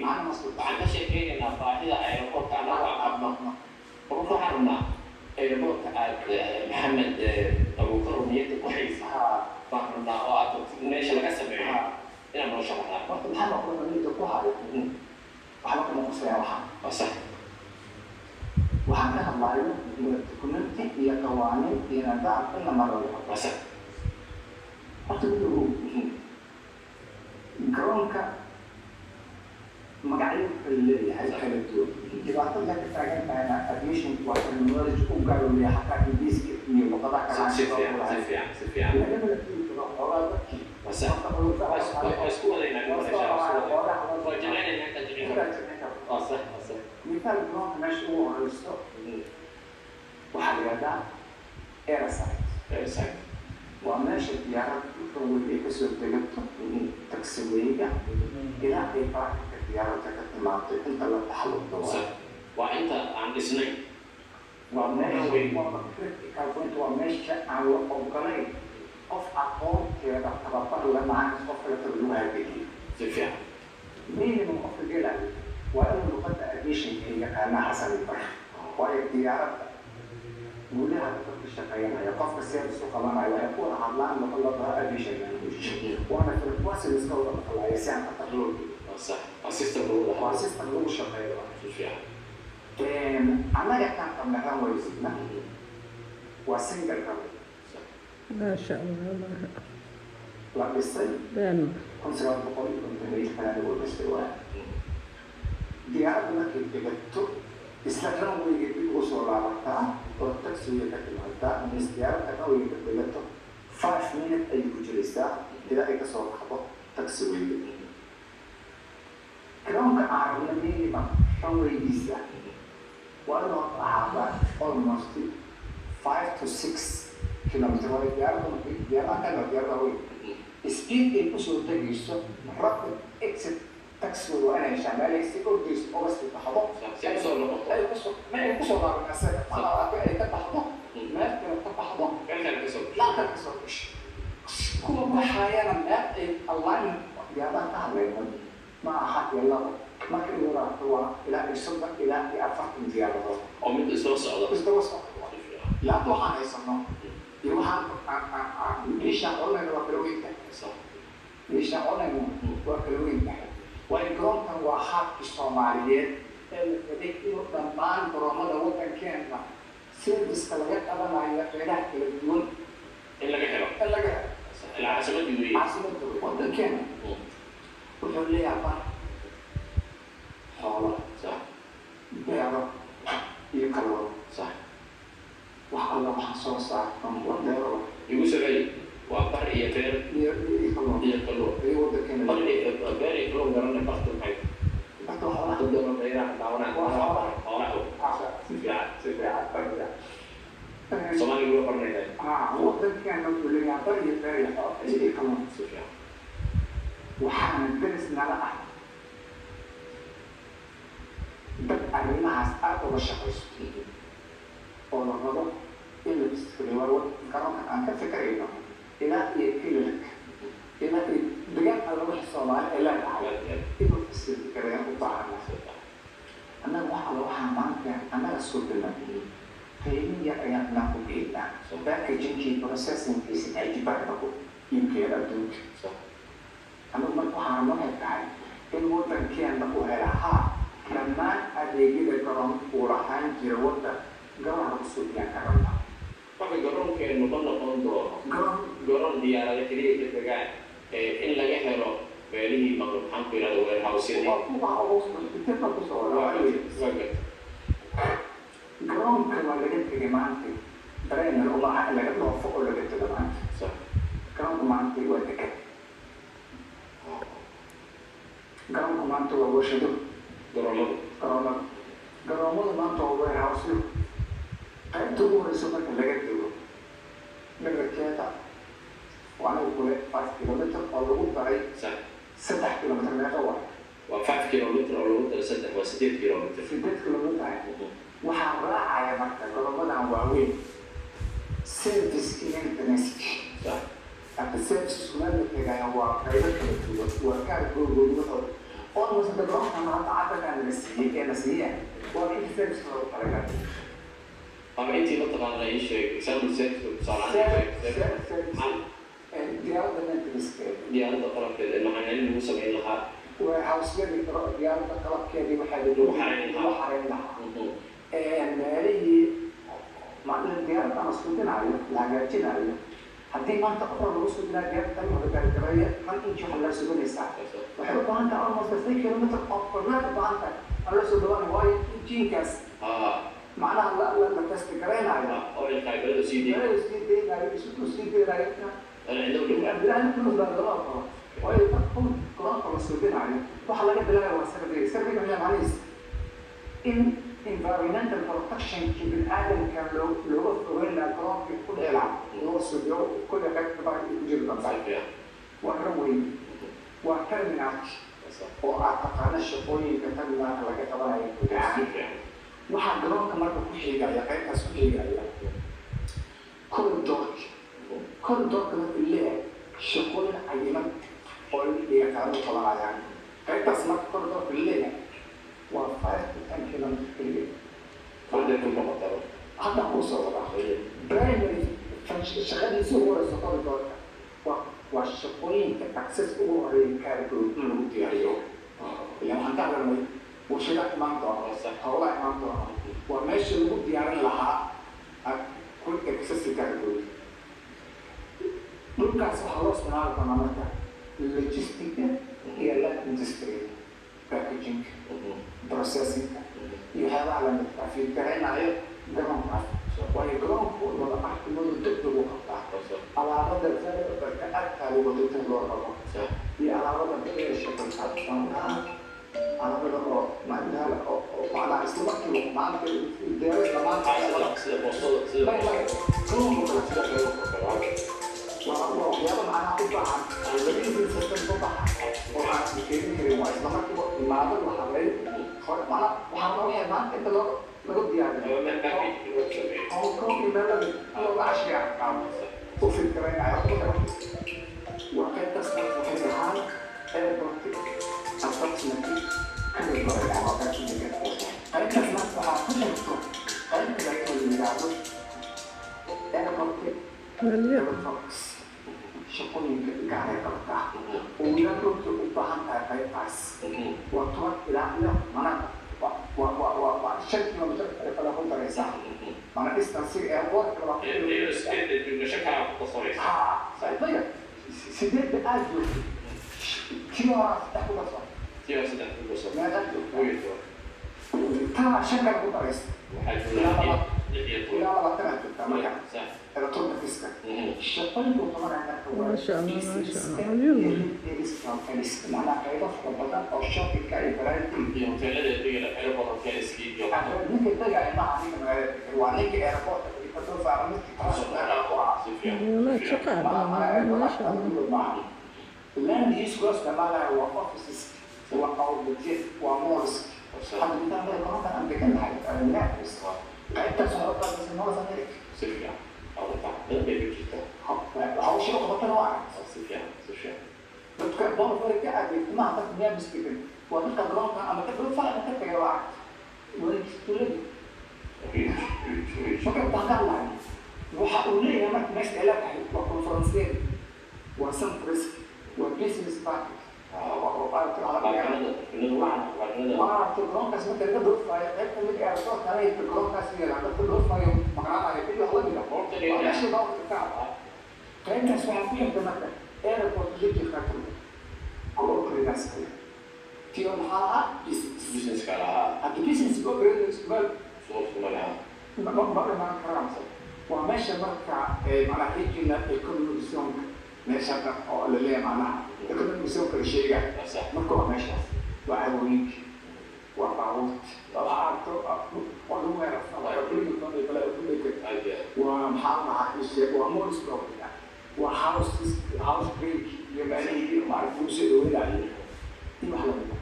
معنا مسؤول waxaan ka sheekeynaynaa baahida aeroportka anagu aan qabno marka waxaan rabnaa aeroportka aad maxamed abuukar niyadda ku haysa baan rabnaa oo aad meesha laga sameeyo inaan noo sharaxnaa marka maxaa noqon niyadda ku hayo waxba kama qusaya waa sax waxaan ka hadlayo dukumenti iyo qawaaniin iyo nidaam in la maro waa sax horta miduu garoonka magacyo wuxuu leeyahay kala duwan dhibaatada ka taagan tahayna aviation waa terminology u gaarooya xataa ingiriiska iyo luqadaha kale si fiican laga mala tegi karo xoolaa dadkii isku wadaynaa waa jeclaynayna intaan jecel waa sax مثال جرونك ماشي هو رئيسه وحاجة ايرسايت وماشي الطيارة واللي كسر تجربته تكسوية إلى أي بعد الطيارة تكتب معطي أنت لا تحل الضوء وأنت عند سنين وماشي كابوينت وماشي على أوكالي قف أقوم كذا تبطل لما عن قف لتبلوها بيجي سفيا مين من قف الجلال وأنا لقد أديشن هي أنا حسن البحر وهي الطيارة ولها تطلق الشقيين هي قف السير السوق معي ويكون عضلان مطلقها أديشن وأنا في الكواسي الاسكوضة مطلع يسيان التقلوب صح أسيستم الأولى وأسيستم الأولى الشقيين سفيا عمالي كان قبل هذا ويزيدنا وسنجل قبل ما شاء الله لا بالصيد بان كنت سواء بقولي كنت نعيش كلامي والمستوى diyaarad markay degato isla runwayga dib ugu soo laabataa oo taxiga ka timaada mis diyaaradda runwayga ka degato 5 minutes ayay ku jiraysaa ilaa ay ka soo baxdo taxiga garoonka caarna minimum runwaygiisa waa inuu ahaada almost 5 to 6 kilometer waa diyaaradda way speed ay kusoo tegayso rapid exit taxi وأنا شغال يستيقظ أوبس تحضر ما يكسر على الناس على كل تحضر ما يمكن تحضر لا تكسرش كل حياة ما الله يا الله تعالى ما أحد يلا ما كل مرة هو إلى الصدق إلى أفضل من زيادة أو من استوصل لا توحى يسمى يوحى ليش أقول لك وكلوين ليش أقول لك وكلوين وإنكم هو حق الصوماليين اللي يدخلوا دمان برامج وطن كيننا سيرفيس كلاجات أنا معي غيرها كلاديون إلا كهرب العاصمة الدولية وطن كيننا ويقول لي أبا حالا صح بيعرف يكلوا صح وحالا محصول صح وديروا يقول سبعي وأبر يفير يكلوا وطن كيننا باري يكلوا قرن بختم حي تقدر غيرها دعونا Somali gua pernah itu. وطن كيننا يقول لي أبا يفير يكلوا وحنا ندرس على أحد بدأ الناس أكبر الشخص ولا غضب إلا بسكريوار كرامة أنت فكرة إلى يكلك إلى بجد على وجه الصومال إلى العالم إذا السكريوار وطعنا أنا واحد معك أنا رسول الله فهمي يا ناقو بيتا باكجينج بروسيسنج في سنة بقى يمكن أدوك أنا ما أفهم ما هي الوطن كان بقول لها لما أديجي الكرام ورحان جروتا جرام رسول يا كرام Tapi gorong kayak nonton gorong dia lagi kiri kita kan ini lagi hero beli makhluk hampir ada warehouse ini. جرام كما لقيت جماعتي برين الله لقيت توفق لقيت جماعتي جرام جماعتي ودك جرام جماعتي ووشدو جرام جماعتي warehouse قيمته رسومك لقيت له لقيت كذا وأنا بقول 5 كيلومتر أو لو بعيد 6 كيلومتر ما يطول و5 كيلومتر أو لو 6 كيلومتر 6 كيلومتر وحرة على مكتب رمضان عن واوين سيرفيس كينتنسك السيرفيس كمان اللي هو قيمته وكان كل almost the garoonka maanta cadarkan la siiyey ee la siiyeen waa in service loogu talagalay ama intii mataqaana ii sheeg example service diyaaradda maintenance-keeda diyaaradda qalabkeeda macnaheedu lagu samayn lahaa warehouse-yadii diyaaradda qalabkeedii waxaa lagu xarayn lahaa meelihii diyaaradda la suudinayo la hagaajinayo haddii maanta qofka lagu suudinayo diyaaradda laga gargareeya hal inch waxa la suudinaysaa waxay u baahan tahay almost 3 kilometer of corner u baahan tahay aan la soo dhawaanayo waayo injiinkaas معناها لا تستقرين على أو الكابل سيدي سيدي لا يمكن الآن كله بالغلط ويتقون غلط مسؤولين عليه وحلا جد لا هو السبب من المعنيس إن environmental protection كبن آدم كان لو وين الغلط في كل يلعب لو سوديو كل حاجة تبع يجيب الغلط وأكرمه وأكرمناك وأعتقد الشقوي كتبنا على كتبنا waxaa garoonka marka ku xiigaya qaybtaas ku xiigaya corridorka marka leeyahay shaqooyin cayiman oo yaqaano qabanayaan qaybtaas marka corridorka leeyahay waa 5 to 10 kilometers keliya hadda kuu soo wadaa primary shaqadiisa ugu horeysa corridorka waa shaqooyinka access ugu horeeya cargo in lagu diyaariyo ilaan waxaan ka hadlanay warshada imaan doona howlaha imaan doona waa meesha lagu diyaarin lahaa quick access cargo dhulkaas waxaa loo isticmaali doonaa marka logistica iyo land industry packaging processing iyo waxyaabaha la fiirgaraynayo garoonkaas waayo garoonku wada axtimadu degdeg u qabtaa alaabada barka agtaa lagu degdeg loo rabo iyo alaabada shaqaysaa alaabada oo macnaha oo macnaha isla markii maanta diyaaradda maanta sida boostada sida waxyaaba macnaha u baahan labadiisa system u baahan oo aan keeni karin waa isla markiiba imaado la hadlay hore macnaha waxaa loo waxay maanta inta lagu diyaariyo hongkong meelada looga cashiya u fikiraynayo waa qaybtaas waxay dhahaan airport approximately qaybtaas marka waxaa ku jirto qaybta la yidhaahdo airport shaqooyinka gaaray qabtaa oo wiilalkooda u baahan tahay qaybtaas waa 10 ilaa iyo manaa waa 5 kilometer kala ku daraysaa mana distancega airportka waa saytaya sideedda aad joogto kii horaa saddex kuga soo meeqaad joogto taa 5 kala ku daraysa ilaa 20 aad joogtaa marka electronics-ka shaqooyinku qabanaya ما شاء الله ما شاء الله macnaha qaybo fara badan oo shoppingka iyo variety iyo hoteelada degala airportka iskii iyo ninka tagaya maaha ninka magaalada waa ninka airportka ka soo saara midkii ما شقة ما شاء الله land use loo isticmaalayo waa offices waa outlet waa malls hadda intaan bay garoonkan aan deganahay Minneapolis qaybtaas oo qaybtaas North America sifiican hawsha qabatana waa sifiican dadka boorfarka adeegta maaha dadka miyaa miskiin waa dadka garoonka ama dadka fara ka tagay waa wareegistulada marka taagalaay waxa uu leeyahay marka meesha ay leedahay waa conference waa centris waa business park garoonkaas marka laga dhoofayo qaybta mid airport kale garoonkaas yeelaa dadka dhoofayo maqnaanayo bil wax la mida waa meesha bawrka ka ah qaybtaas waxaa ku xigta marka airport jidka factory corporate kale tiyo maxaa lahaa business ka lahaa hadda business corporate isbal ma dhimaan karaan waa meesha marka macnaha regional economic zone meesha oo la leeyahay macnaha economic zone kala sheega marka waa meeshaas waa awooyinka waa baabuurta waa arto waa lagu weerarsan waa building waa maxaa lahaa waa malls property waa house break iyo meelihii maaragtay usoo dhaweynayo iyo wax lamida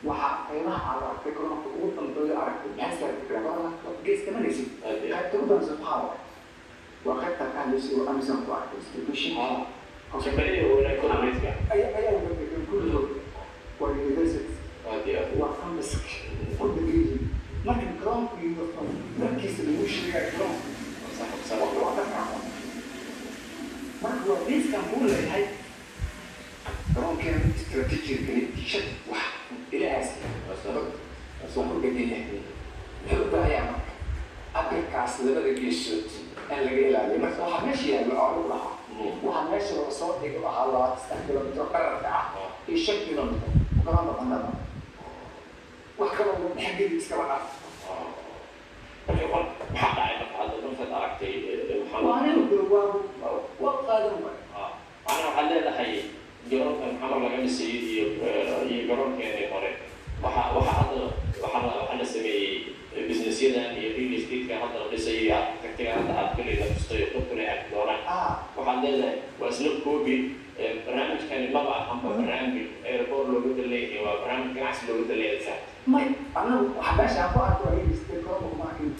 waxaa qaybaha aad aragtay garoonka ugu dambeeya aragtay maxay saartay geeska manaysid qaybta ugu dambaysa maxaa waay waa qaybta ka hadlaysa oo Amazon ku arkay distribution shaqadii oo wanaag ku dhamayska ayaa kulligood waa aerodynamics ku dhigayay marka garoonku iyo markiisa lagu sheegay garoonku waa ka fiican marka waa beeskan buu leeyahay garoonkeena istaraatiijigani shad wax ilahaas soo ku dhigaya wuxuu u baahayaa marka abirkaas labada geesood aan laga ilaaliyo marka waxaa meesha yaalla oo lagu lahaa waxaa meesha laga soo dhigay waxaa 23 kilomitir qararka ah iyo 5 kilomitir garoonka qandhada wax kaloo lagu dhexgeli iskaba dhaaf maxaa dhacay marka hadda markaad aragtay waa anigu waa qaadan waay macnaha waxaad leedahay garoonkan xamar laga dhisay iyo garoonkeenii hore waxaa la sameeyey businessyadan iyo real estate-ka hadda la dhisay iyo architectiga hadda aad kuley la tustay oo dadkuna ay arki doonaan waxaad leedahay waa isla koobi barnaamijkani maba ahanba barnaamij airport looga daleeyahay waa barnaamij ganacsi looga daleeyahay may anagu waxa meesha aan ku arko real estate garoonka maakin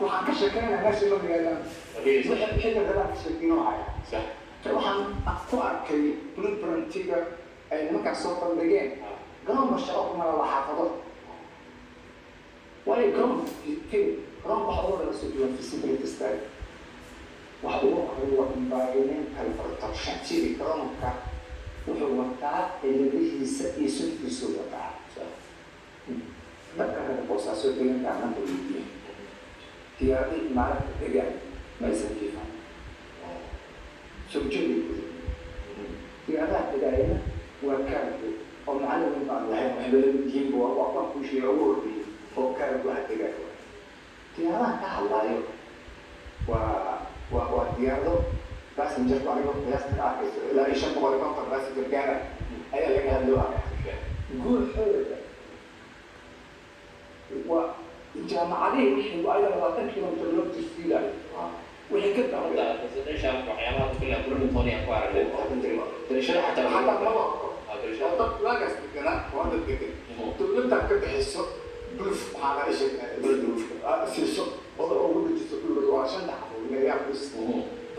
waxaan ka sheekeynayaa meesha loo yaqaan wixii dadaan ka sheekeynaya waxaan ku arkay blueprintiga ay nimankaas soo bandhigeen garoonka shaqo kuma la xaafado waayo garoonka waxa ugu horeysa duwan feasibility study waxa ugu horeeya waa environmental protection sidii garoonka wuxuu wataa ciladihiisa iyo suntiisu wataa marka hada boosaaso deegaanka aan hadda weydiiyey diyaaradii imaarada degaan maysan jiifan soo diyaaradaha degaayana waa kaargo oo macallin baan lahayn waxbala yihiin waa kan kuu sheega ugu horreeyey oo kaargo ah degaay diyaaradaha ka hadlaayo waa diyaarado passenger anigo qiyaasta ka arkayso ilaa 550 passenger gaara ayaa laga hadlooaya guuxooda waa jaamacadihii wixii waa ilaa 20 kilomitir loo tirsiilayo wixii ka dambeeya waxyaabaha kule Bloomington ku aragtay darashada xataa dad lagas degana waa dad degan dowladda ka bixiso bulf waxaa la isha